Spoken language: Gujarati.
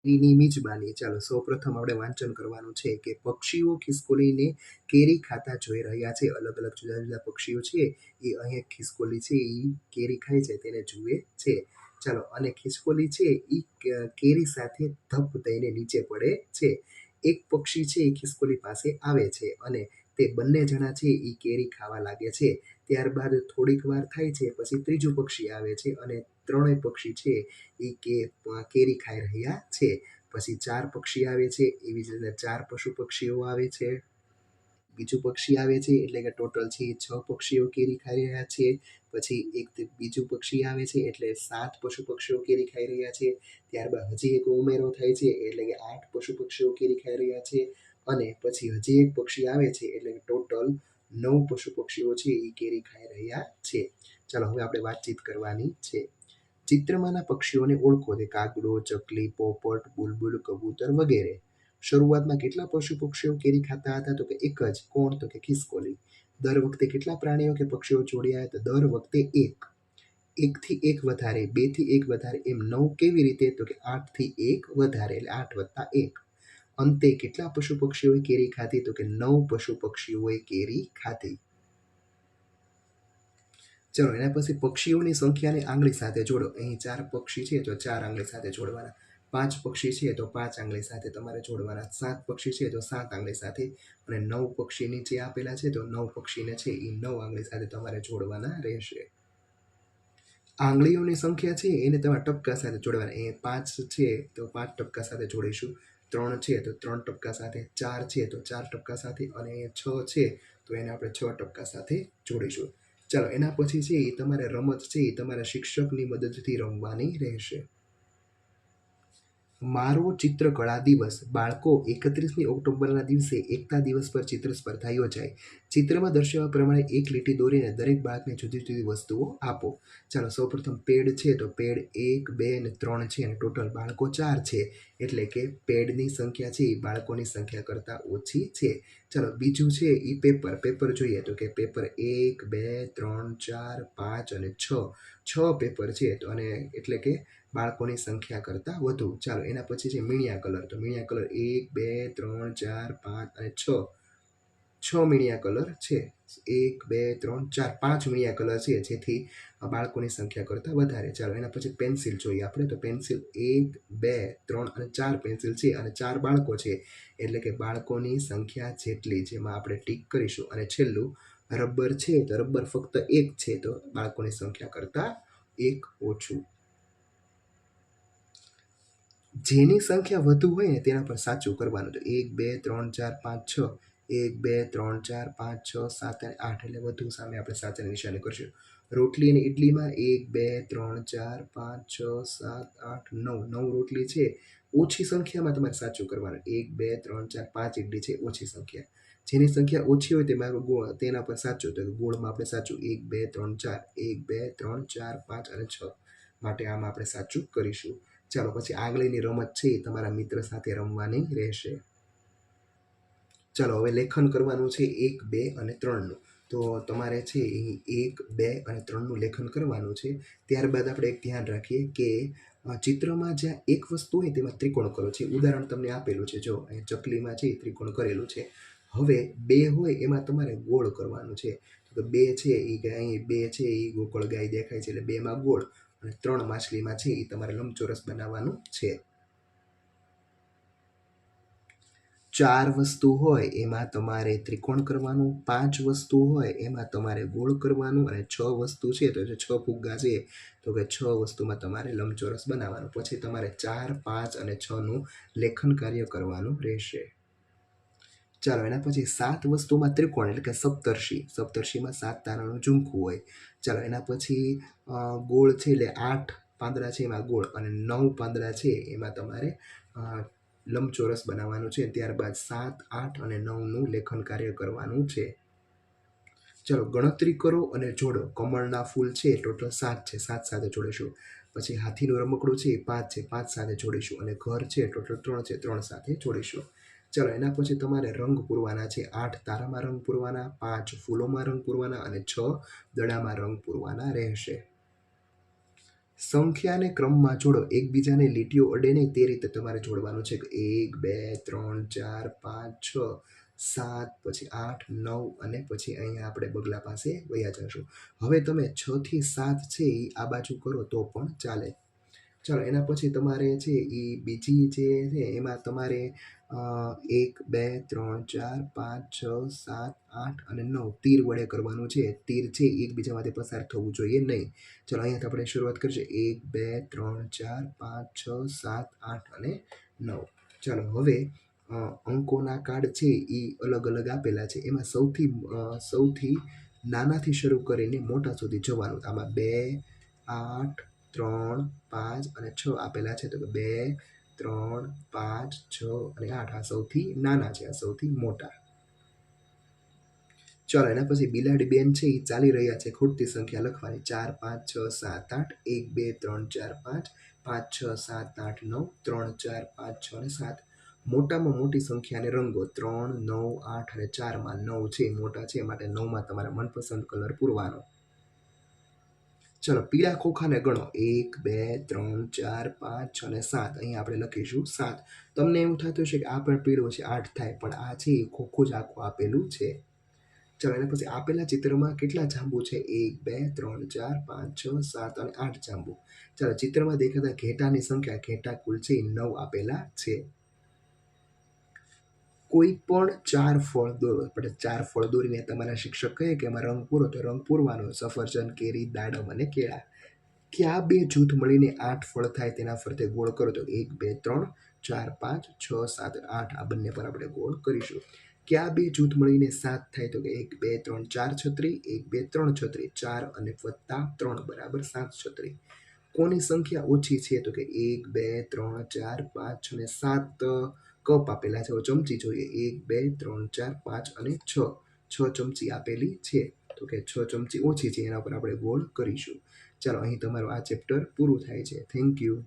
ની મિજબાની. ચાલો સૌપ્રથમ આપણે વાંચન કરવાનું છે કે પક્ષીઓ ખિસકોલીને કેરી ખાતા જોઈ રહ્યા છે. અલગ-અલગ જુદા-જુદા પક્ષીઓ છે એ અહીંયા ખિસકોલી છે ઈ કેરી ખાય છે તેને જુએ છે. ચાલો અને ખિસકોલી છે ઈ કેરી સાથે ધપ દઈને નીચે પડે છે. એક પક્ષી છે એ ખિસકોલી પાસે આવે છે અને તે બંને જણા છે ઈ કેરી ખાવા લાગે છે. ત્યારબાદ થોડીક વાર થાય છે પછી ત્રીજું પક્ષી આવે છે અને ત્રણેય પક્ષી છે ઈ કેરી ખાઈ રહ્યા છે. પછી 4 પક્ષી આવે છે. એવી જ રીતે 4 પશુ-પક્ષીઓ આવે છે. બીજું પક્ષી આવે છે એટલે કે ટોટલ છે એ 6 પક્ષીઓ કેરી ખાઈ રહ્યા છે. પછી એક બીજું પક્ષી આવે છે એટલે 7 પશુ-પક્ષીઓ કેરી ખાઈ રહ્યા છે. ત્યારબાદ હજી એક ઉમેરો થાય છે એટલે કે 8 પશુ-પક્ષીઓ કેરી ખાઈ રહ્યા છે અને પછી હજી એક પક્ષી આવે છે એટલે કે ટોટલ 9 પશુ-પક્ષીઓ છે એ કેરી ખાઈ રહ્યા છે. ચાલો હવે આપણે વાતચીત કરવાની છે. ચિત્રમાંના પક્ષીઓને ઓળખો તે કાગડો, ચકલી, પોપટ, બુલબુલ, કબૂતર વગેરે. શરૂઆતમાં કેટલા પશુ-પક્ષીઓ કેરી ખાતા હતા? તો કે એક જ. કોણ? તો કે ખિસકોલી. દર વખતે કેટલા પ્રાણીઓ કે પક્ષીઓ જોડ્યા? તો દર વખતે 1. 1 થી 1 વધારે, 2 થી 1 વધારે એમ 9 કેવી રીતે? તો કે 8 થી 1 વધારે એટલે 8 વત્તા 1. અંતે કેટલા પશુ-પક્ષીઓએ કેરી ખાધી? તો કે 9 પશુ-પક્ષીઓએ કેરી ખાધી. ચલો એના પછી પક્ષીઓની સંખ્યાને આંગળી સાથે જોડો. અહીં 4 પક્ષી છે તો 4 આંગળી સાથે જોડવાના. 5 પક્ષી છે તો 5 આંગળી સાથે તમારે જોડવાના. 7 પક્ષી છે તો 7 આંગળી સાથે અને 9 પક્ષી નીચે આપેલા છે તો 9 પક્ષીને છે એ 9 આંગળી સાથે તમારે જોડવાના રહેશે. આંગળીઓની સંખ્યા છે એને તમારે ટપકા સાથે જોડવાના. એ 5 છે તો 5 ટપકા સાથે જોડીશું. 3 છે તો 3 ટપકા સાથે, 4 છે તો 4 ટપકા સાથે અને 6 છે તો એને આપણે 6 ટપકા સાથે જોડીશું. ચાલો એના પછી છે એ તમારે રમત છે એ તમારા શિક્ષકની મદદથી રમવાની રહેશે. મારો ચિત્રકળા દિવસ. બાળકો 31મી ઓક્ટોબરના દિવસે એકતા દિવસ પર ચિત્ર સ્પર્ધા યોજાય. ચિત્રમાં દર્શાવ્યા પ્રમાણે એક લીટી દોરીને દરેક બાળકને જુદી જુદી વસ્તુઓ આપો. ચાલો સૌપ્રથમ પેડ છે તો પેડ 1, 2 અને 3 છે અને ટોટલ બાળકો 4 છે એટલે કે પેડની સંખ્યા છે એ બાળકોની સંખ્યા કરતાં ઓછી છે. ચાલો બીજું છે એ પેપર જોઈએ તો કે પેપર 1, 2, 3, 4, 5 અને 6. 6 પેપર છે તો અને એટલે કે બાળકોની સંખ્યા કરતાં વધુ. ચાલો એના પછી છે મીણિયા કલર. તો મીણિયા કલર 1, 2, 3, 4, 5 અને 6. 6 મીણિયા કલર છે. 1, 2, 3, 4, 5 મીણિયા કલર છે જેથી બાળકોની સંખ્યા કરતાં વધારે. ચાલો એના પછી પેન્સિલ જોઈએ આપણે તો પેન્સિલ 1, 2, 3 અને 4 પેન્સિલ છે અને 4 બાળકો છે એટલે કે બાળકોની સંખ્યા જેટલી જેમાં આપણે ટીક કરીશું. અને છેલ્લું રબર છે તો રબર ફક્ત 1 છે તો બાળકોની સંખ્યા કરતાં 1 ઓછું. જેની સંખ્યા વધુ હોય ને તેના પર સાચું કરવાનું. તો 1, 2, 3, 4, 5, 6. 1, 2, 3, 4, 5, 6, 7 અને 8 એટલે વધુ સામે આપણે સાચાની નિશાની કરશું. રોટલી અને ઇડલીમાં 1, 2, 3, 4, 5, 6, 7, 8, 9. 9 રોટલી છે. ઓછી સંખ્યામાં તમારે સાચું કરવાનું. 1, 2, 3, 4, 5 ઇડલી છે ઓછી સંખ્યા. જેની સંખ્યા ઓછી હોય તેના પર સાચું. તો ગોળમાં આપણે સાચું 1, 2, 3, 4. 1, 2, 3, 4, 5 અને 6 માટે આમાં આપણે સાચું કરીશું. ચાલો પછી આગળની રમત છે એ તમારા મિત્ર સાથે રમવાની રહેશે. ચાલો હવે લેખન કરવાનું છે 1, 2 અને 3નું. તો તમારે છે એ 1, 2 અને 3નું લેખન કરવાનું છે. ત્યારબાદ આપણે એક ધ્યાન રાખીએ કે ચિત્રમાં જ્યાં એક વસ્તુ હોય તેમાં ત્રિકોણ કરો છે. ઉદાહરણ તમને આપેલું છે. જો અહીં ચકલીમાં છે એ ત્રિકોણ કરેલું છે. હવે 2 હોય એમાં તમારે ગોળ કરવાનું છે. તો 2 છે એ અહીં 2 છે એ ગોકળ ગાય દેખાય છે એટલે 2માં ગોળ અને 3 માછલીમાં છે એ તમારે લંબચોરસ બનાવવાનું છે. 4 વસ્તુ હોય એમાં તમારે ત્રિકોણ કરવાનું, 5 વસ્તુ હોય એમાં તમારે ગોળ કરવાનું અને 6 વસ્તુ છે તો 6 ફુગ્ગા છે તો કે 6 વસ્તુમાં તમારે લંબચોરસ બનાવવાનું. પછી તમારે 4, 5 અને 6નું લેખન કાર્ય કરવાનું રહેશે. ચાલો એના પછી 7 વસ્તુમાં ત્રિકોણ એટલે કે સપ્તર્ષિ. સપ્તર્ષિમાં 7 તારાનું ઝુમખું હોય. ચાલો એના પછી ગોળ છે એટલે 8 પાંદડા છે એમાં ગોળ અને 9 પાંદડા છે એમાં તમારે લંબચોરસ બનાવવાનું છે. ત્યારબાદ 7, 8 અને 9નું લેખન કાર્ય કરવાનું છે. ચાલો ગણતરી કરો અને જોડો. કમળના ફૂલ છે ટોટલ 7 છે, 7 સાથે જોડીશું. પછી હાથીનું રમકડું છે એ 5 છે, 5 સાથે જોડીશું અને ઘર છે ટોટલ 3 છે, 3 સાથે જોડીશું. ચાલો એના પછી તમારે રંગ પૂરવાના છે. 8 તારામાં રંગ પૂરવાના, 5 ફૂલોમાં રંગ પૂરવાના અને 6 દડામાં રંગ પૂરવાના રહેશે. સંખ્યાને ક્રમમાં જોડો, એકબીજાને લીટીઓ અડે નહીં તે રીતે તમારે જોડવાનું છે. 1 2 3 4 5 6 7 પછી 8 9 અને પછી અહીંયા આપણે બગલા પાસે વયા જશું. હવે તમે 6 થી 7 છે એ આ બાજુ કરો તો પણ ચાલે. ચાલો એના પછી તમારે છે એ બીજી જે છે એમાં તમારે 1 2 3 4 5 6 7 8 અને 9 તીર વડે કરવાનું છે. તીર છે એકબીજામાંથી પસાર થવું જોઈએ નહીં. ચાલો અહીંયાથી આપણે શરૂઆત કરીશું. 1 2 3 4 5 6 7 8 અને 9. ચાલો હવે અંકોના કાર્ડ છે એ અલગ અલગ આપેલા છે. એમાં સૌથી નાનાથી શરૂ કરીને મોટા સુધી જવાનું. આમાં 2 8 3 5 અને 6 આપેલા છે. તો કે 2 3 5 6 અને 8 આ સૌથી નાના છે, આ સૌથી મોટા. ચાલો એના પછી બિલાડી બેન છે એ ચાલી રહ્યા છે. ખૂટતી સંખ્યા લખવાની. 4 5 6 7 8 1 2 3 4 5 5 6 7 8 9 3 4 5 6 અને 7. મોટામાં મોટી સંખ્યાને રંગો. 3 9 8 અને 4માં 9 છે મોટા છે માટે 9માં તમારા મનપસંદ કલર પૂરવાનો. ચલો પીળા ખોખાને ગણો. 1 2 3 4 5 6 અને 7. અહીંયા આપણે લખીશું 7. તમને એવું થતું હશે કે આ પણ પીળો છે 8 થાય, પણ આ છે એ ખોખું જ આખું આપેલું છે. ચલો એના પછી આપેલા ચિત્રમાં કેટલા જાંબુ છે? 1 2 3 4 5 6 7 અને 8 જાંબુ. ચાલો ચિત્રમાં દેખાતા ઘેટાની સંખ્યા, ઘેટા કુલ છે 9 આપેલા છે. કોઈ પણ 4 ફળ દોરો. આપણે 4 ફળ દોરીને તમારા શિક્ષક કહે કે એમાં રંગ પૂરો, તો રંગ પૂરવાનો. સફરજન, કેરી, દાડમ અને કેળા. કયા બે જૂથ મળીને 8 ફળ થાય તેના ફરતે ગોળ કરો. તો 1 2 3 4 5 6 7 8 આ બંને પર આપણે ગોળ કરીશું. કયા બે જૂથ મળીને 7 થાય? તો કે 1 2 3 4 છત્રી, 1 2 3 છત્રી, 4 અને વત્તા 3 બરાબર 7 છત્રી. કોની સંખ્યા ઓછી છે? તો કે 1 2 3 4 5 અને 7 કપ આપેલા છે. ચમચી જોઈએ. 1 2 3 4 5 અને 6 ચમચી આપેલી છે. તો કે 6 ચમચી ઓછી છે, એના પર આપણે ગોળ કરીશું. ચાલો અહીં તમારું આ ચેપ્ટર પૂરું થાય છે. Thank you.